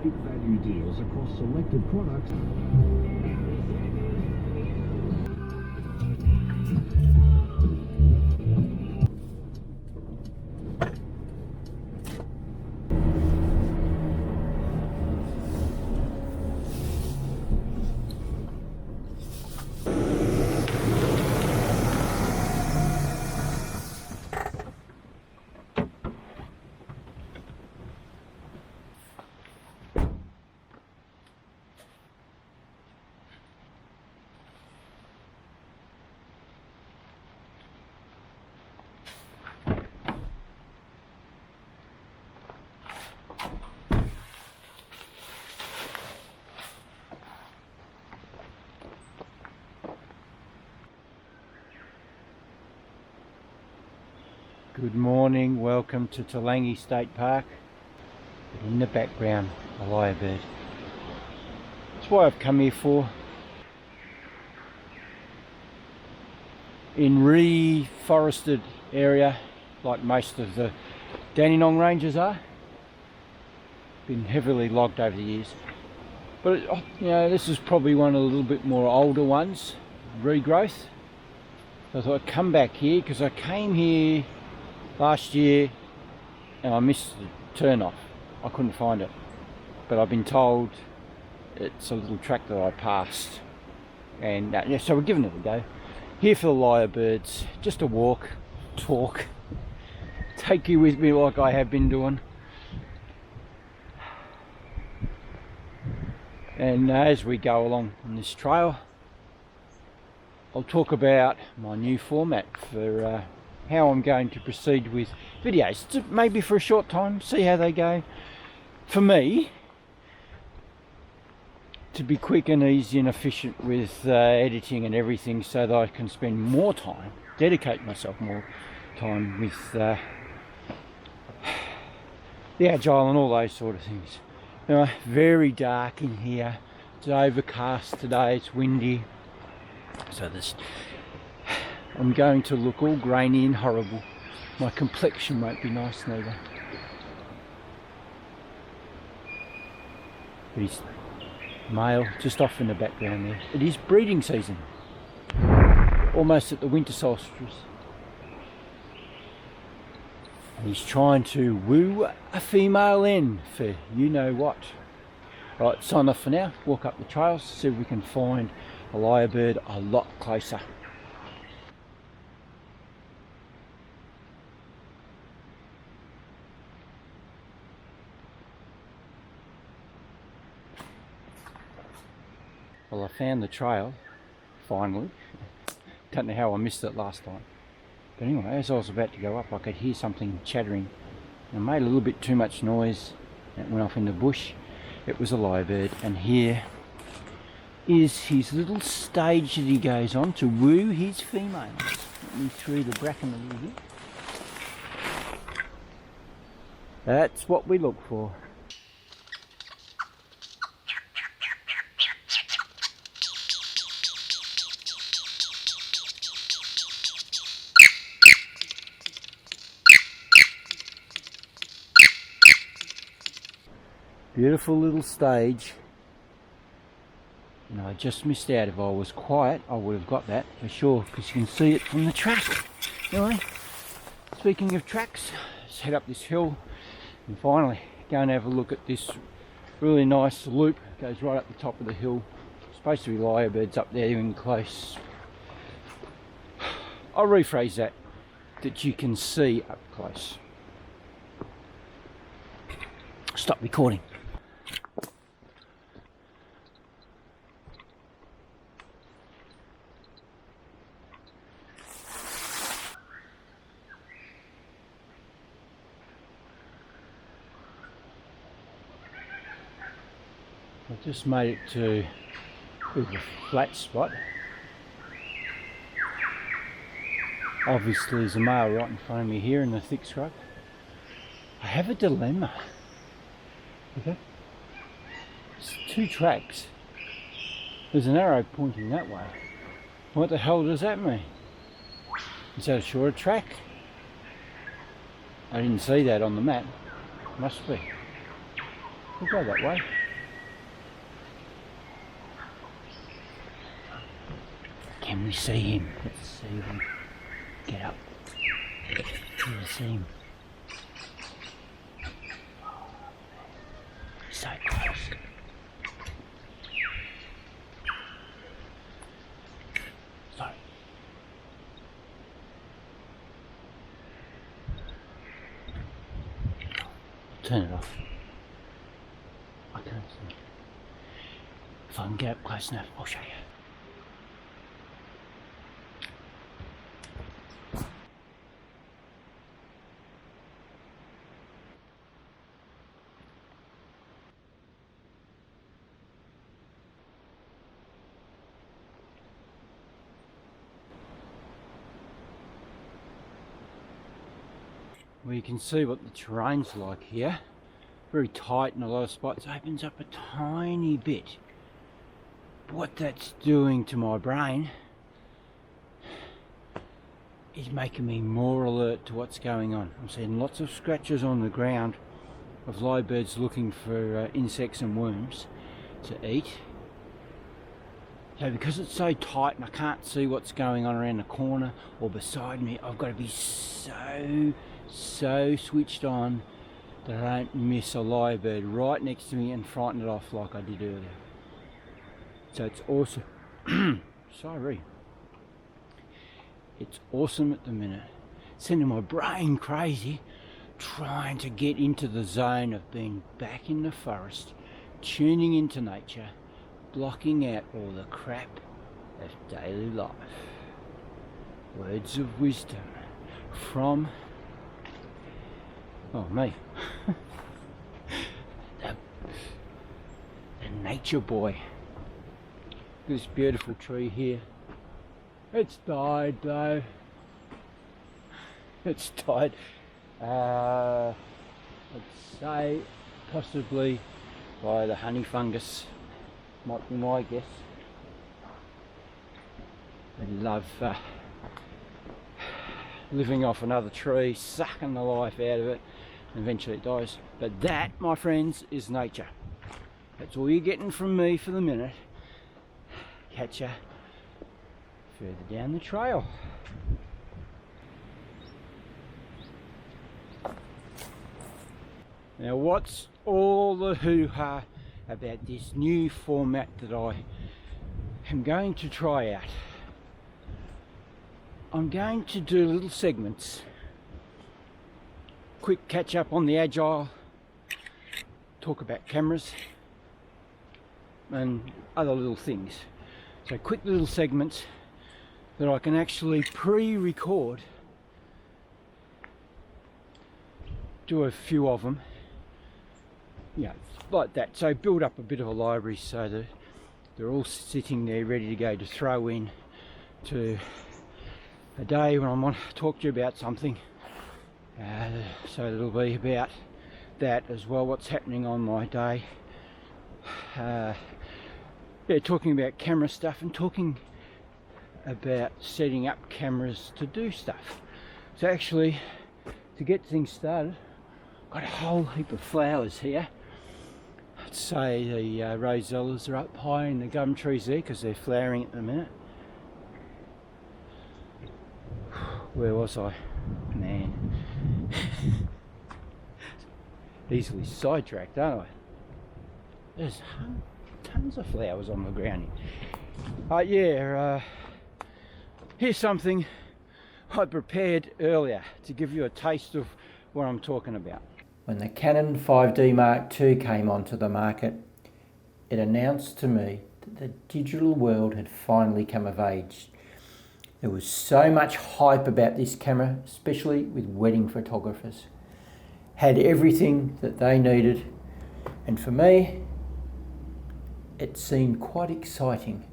great value deals across selected products. Good morning, welcome to Toolangi State Park. In the background, a lyrebird. That's what I've come here for. In reforested area, like most of the Dandenong ranges are. Been heavily logged over the years. But you know, this is probably one of the little bit more older ones, regrowth. So I thought I'd come back here because I came here last year and I missed the turn off. I couldn't find it, but I've been told it's a little track that I passed, and yeah, so we're giving it a go. Here for the lyrebirds, just a walk, talk, take you with me like I have been doing. And as we go along on this trail, I'll talk about my new format for how I'm going to proceed with videos, maybe for a short time, see how they go. For me, to be quick and easy and efficient with editing and everything, so that I can spend more time, dedicate myself more time with the agile and all those sort of things. Anyway, very dark in here, it's overcast today, it's windy, so this I'm going to look all grainy and horrible. My complexion won't be nice neither. He's male, just off in the background there. It is breeding season. Almost at the winter solstice. And he's trying to woo a female in for you know what. Right, sign off for now. Walk up the trails, see if we can find a lyrebird a lot closer. Well, I found the trail, finally. Don't know how I missed it last time. But anyway, as I was about to go up, I could hear something chattering. I made a little bit too much noise. It went off in the bush. It was a lyrebird, and here is his little stage that he goes on to woo his females. Let me through the bracken a little bit. That's what we look for. Beautiful little stage, and I just missed out. If I was quiet I would have got that for sure, because you can see it from the track. Anyway, speaking of tracks, let's head up this hill and finally go and have a look at this really nice loop. It goes right up the top of the hill. It's supposed to be lyrebirds up there in close. I'll rephrase that you can see up close. Stop recording. I just made it to a flat spot. Obviously there's a male right in front of me here in the thick scrub. I have a dilemma. Okay, it's two tracks. There's an arrow pointing that way. What the hell does that mean? Is that a shorter track? I didn't see that on the map. Must be. We'll go that way. Can we see him? Let's see him. Get up. Can we see him? So close. Sorry. Turn it off. I can't see. If I can get up close enough, I'll show you. Well, you can see what the terrain's like here. Very tight in a lot of spots. Opens up a tiny bit. What that's doing to my brain is making me more alert to what's going on. I'm seeing lots of scratches on the ground of lyrebirds looking for insects and worms to eat. So because it's so tight and I can't see what's going on around the corner or beside me, I've got to be so switched on that I don't miss a lyrebird right next to me and frighten it off like I did earlier. So it's awesome. Sorry. It's awesome at the minute. Sending my brain crazy, trying to get into the zone of being back in the forest, tuning into nature, blocking out all the crap of daily life. Words of wisdom from me. the nature boy. This beautiful tree here. It's died though. It's died. I'd say possibly by the honey fungus. Might be my guess. They love living off another tree, sucking the life out of it, and eventually it dies. But that, my friends, is nature. That's all you're getting from me for the minute. Catch ya further down the trail. Now, what's all the hoo-ha about this new format that I am going to try out? I'm going to do little segments, quick catch up on the Agile, talk about cameras and other little things. So quick little segments that I can actually pre-record, do a few of them, like that. So build up a bit of a library so that they're all sitting there ready to go to throw in to a day when I want to talk to you about something. So it'll be about that as well, what's happening on my day. Talking about camera stuff and talking about setting up cameras to do stuff. So actually, to get things started, I've got a whole heap of flowers here. I'd say the rosellas are up high in the gum trees there because they're flowering at the minute. Where was I? Man. Easily sidetracked, aren't I? There's tons of flowers on the ground here. Here's something I prepared earlier to give you a taste of what I'm talking about. When the Canon 5D Mark II came onto the market, it announced to me that the digital world had finally come of age. There was so much hype about this camera, especially with wedding photographers. Had everything that they needed, and for me, it seemed quite exciting.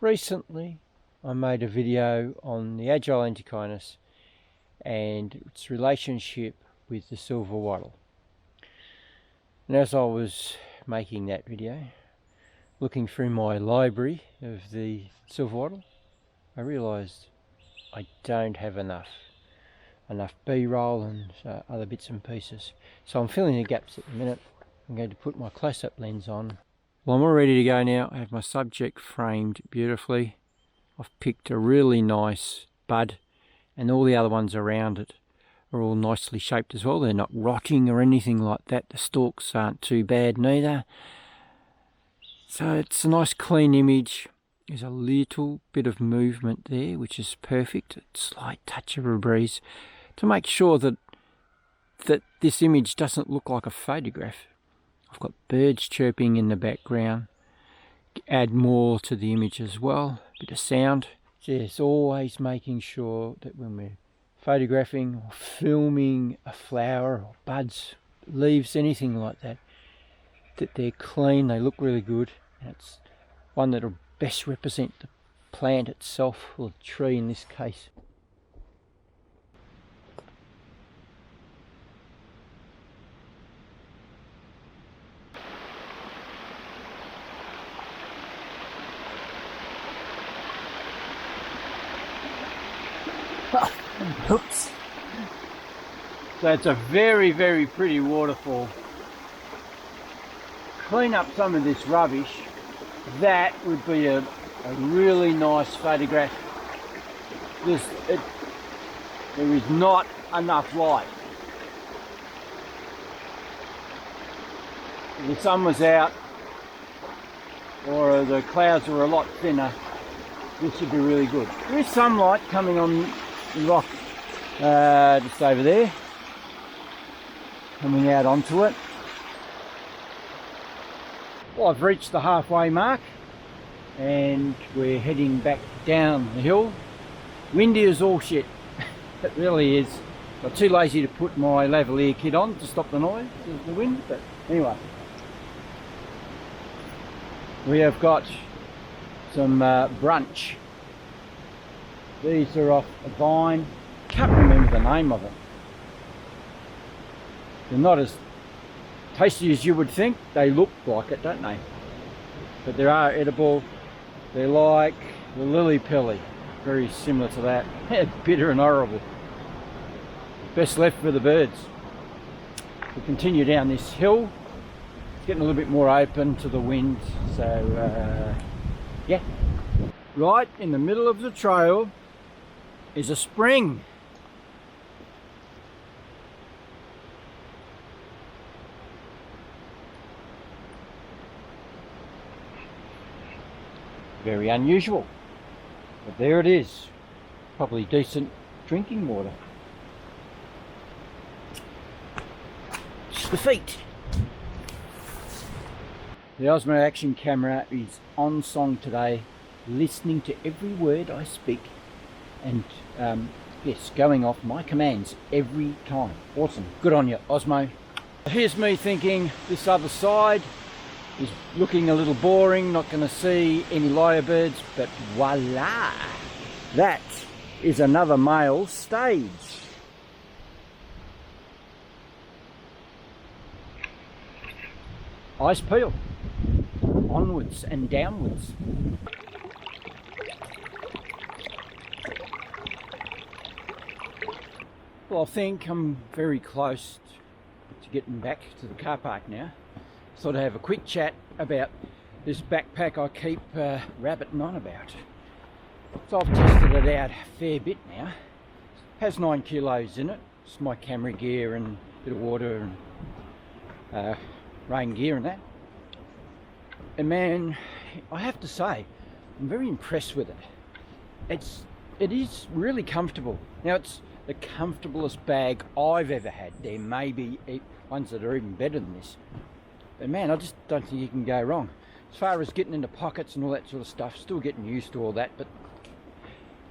Recently, I made a video on the Agile Antechinus and its relationship with the silver wattle. And as I was making that video, looking through my library of the silver wattle, I realised I don't have enough B-roll and other bits and pieces. So I'm filling the gaps at the minute I'm going to put my close-up lens on. Well, I'm all ready to go now. I have my subject framed beautifully. I've picked a really nice bud, and all the other ones around it are all nicely shaped as well. They're not rotting or anything like that. The stalks aren't too bad neither. So it's a nice clean image. There's a little bit of movement there, which is perfect. A slight touch of a breeze to make sure that this image doesn't look like a photograph. I've got birds chirping in the background. Add more to the image as well. A bit of sound. Yes, always making sure that when we're photographing or filming a flower or buds, leaves, anything like that, that they're clean, they look really good. And it's one that'll best represent the plant itself, or the tree in this case. Oops. So it's a very, very pretty waterfall. Clean up some of this rubbish. That would be a really nice photograph. There is not enough light. If the sun was out or the clouds were a lot thinner, this would be really good. There is some light coming on the rock just over there, coming out onto it. Well, I've reached the halfway mark and we're heading back down the hill. Windy as all shit. It really is. I'm too lazy to put my lavalier kit on to stop the noise of the wind, but anyway. We have got some brunch. These are off a vine. Can't remember the name of it. They're not as tasty as you would think. They look like it, don't they? But they are edible. They're like the lily pilly, very similar to that. Bitter and horrible. Best left for the birds. We continue down this hill. It's getting a little bit more open to the wind, so yeah. Right in the middle of the trail is a spring. Very unusual, but there it is. Probably decent drinking water. The feet. The Osmo Action camera is on song today, listening to every word I speak, and yes, going off my commands every time. Awesome. Good on you, Osmo. Here's me thinking this other side is looking a little boring, not going to see any lyrebirds, but voila! That is another male stage. Eyes peeled. Onwards and downwards. Well, I think I'm very close to getting back to the car park now. Thought I'd have a quick chat about this backpack I keep rabbiting on about. So I've tested it out a fair bit now. It has 9 kilos in it. It's my camera gear and a bit of water and rain gear and that. And man, I have to say, I'm very impressed with it. It is really comfortable. Now it's the comfortablest bag I've ever had. There may be ones that are even better than this. But man, I just don't think you can go wrong. As far as getting into pockets and all that sort of stuff, still getting used to all that, but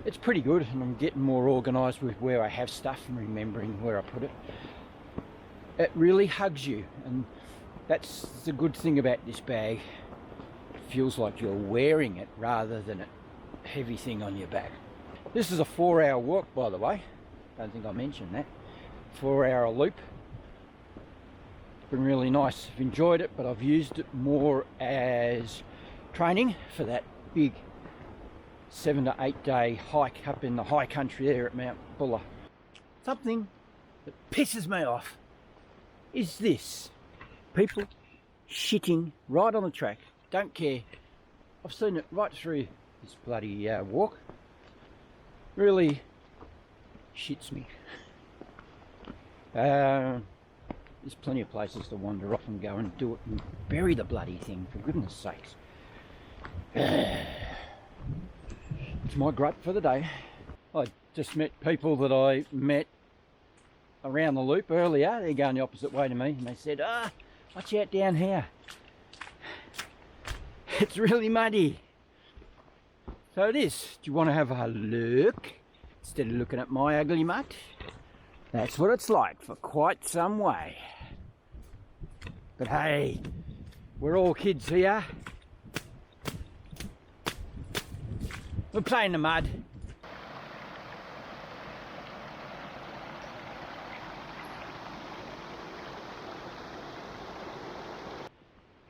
it's pretty good, and I'm getting more organised with where I have stuff and remembering where I put it. It really hugs you, and that's the good thing about this bag. It feels like you're wearing it rather than a heavy thing on your back. This is a 4-hour walk, by the way. Don't think I mentioned that. 4-hour loop. Been really nice. I've enjoyed it, but I've used it more as training for that big 7 to 8 day hike up in the high country there at Mount Buller. Something that pisses me off is this: people shitting right on the track. Don't care. I've seen it right through this bloody walk. Really shits me. There's plenty of places to wander off and go and do it and bury the bloody thing, for goodness sakes. It's my gripe for the day. I just met people that I met around the loop earlier. They're going the opposite way to me, and they said, watch out down here. It's really muddy. So it is. Do you want to have a look? Instead of looking at my ugly mutt? That's what it's like for quite some way. But hey, we're all kids here. We'll play in the mud.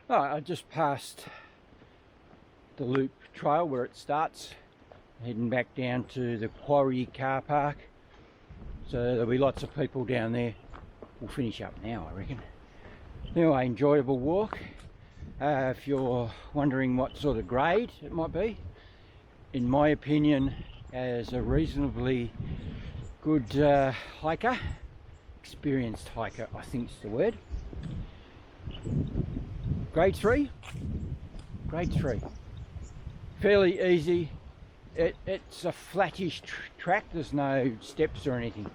Oh, I just passed the loop trail where it starts, heading back down to the quarry car park. So there'll be lots of people down there. We'll finish up now, I reckon. Anyway, enjoyable walk. If you're wondering what sort of grade it might be, in my opinion, as a reasonably good hiker, experienced hiker, I think is the word. Grade 3? Grade 3. Fairly easy. It's a flattish track, there's no steps or anything.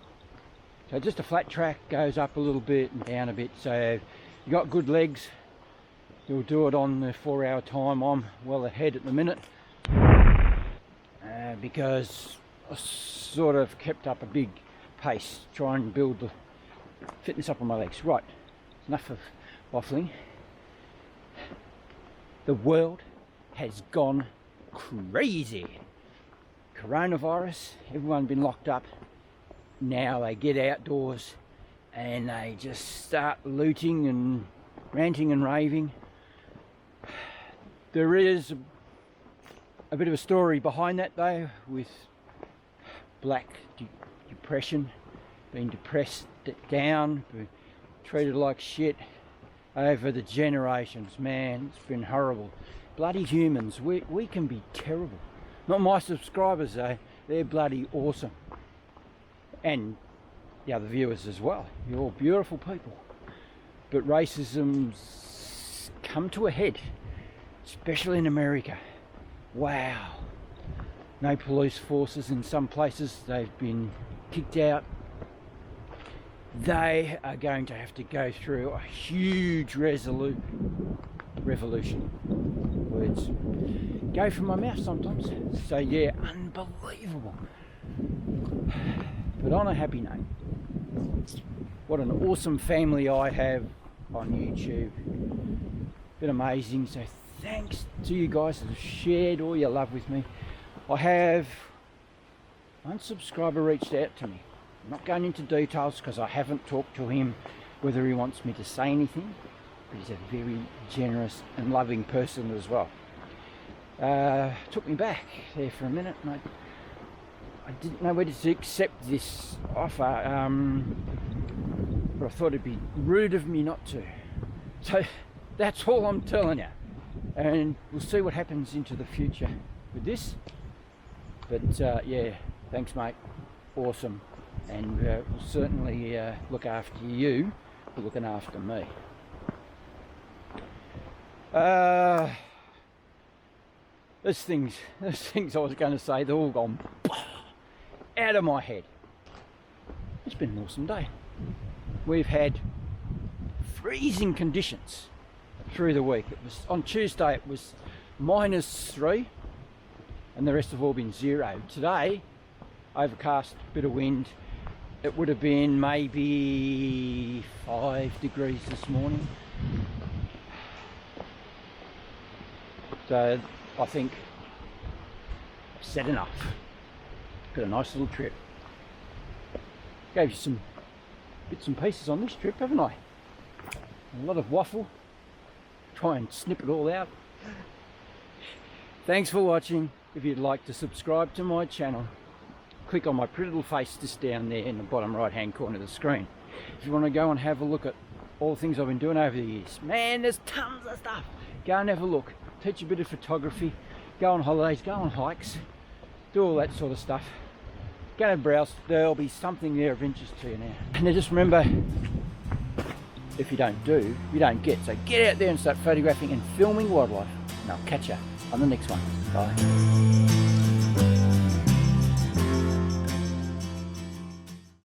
So just a flat track, goes up a little bit and down a bit. So you got good legs, you'll do it on the 4-hour time. I'm well ahead at the minute because I sort of kept up a big pace, try and build the fitness up on my legs. Right, enough of waffling. The world has gone crazy. Coronavirus, everyone been locked up. Now they get outdoors and they just start looting and ranting and raving. There is a bit of a story behind that though, with black depression, being depressed down, being treated like shit over the generations. Man, it's been horrible. Bloody humans, we can be terrible. Not my subscribers though, they're bloody awesome. And the other viewers as well. You're all beautiful people. But racism's come to a head, especially in America. Wow. No police forces in some places, they've been kicked out. They are going to have to go through a huge revolution. Words go from my mouth sometimes. So yeah, unbelievable. But on a happy note, what an awesome family I have on YouTube. Been amazing. So thanks to you guys that have shared all your love with me. I have one subscriber reached out to me. I'm not going into details because I haven't talked to him whether he wants me to say anything, but he's a very generous and loving person as well. Took me back there for a minute, and I didn't know whether to accept this offer, but I thought it'd be rude of me not to. So that's all I'm telling you, and we'll see what happens into the future with this. But yeah, thanks mate, awesome, and we'll certainly look after you for looking after me. There's things I was going to say, they're all gone out of my head. It's been an awesome day. We've had freezing conditions through the week. It was on Tuesday, it was -3, and the rest have all been 0. Today, overcast, bit of wind. It would have been maybe 5 degrees this morning. So I think I've said enough. Got a nice little trip. Gave you some bits and pieces on this trip, haven't I? A lot of waffle. Try and snip it all out. Thanks for watching. If you'd like to subscribe to my channel, click on my pretty little face just down there in the bottom right hand corner of the screen. If you want to go and have a look at all the things I've been doing over the years. Man, there's tons of stuff. Go and have a look. Teach a bit of photography. Go on holidays, go on hikes. Do all that sort of stuff. Go and browse. There'll be something there of interest to you now. And now just remember, if you don't do, you don't get. So get out there and start photographing and filming wildlife. And I'll catch you on the next one. Bye.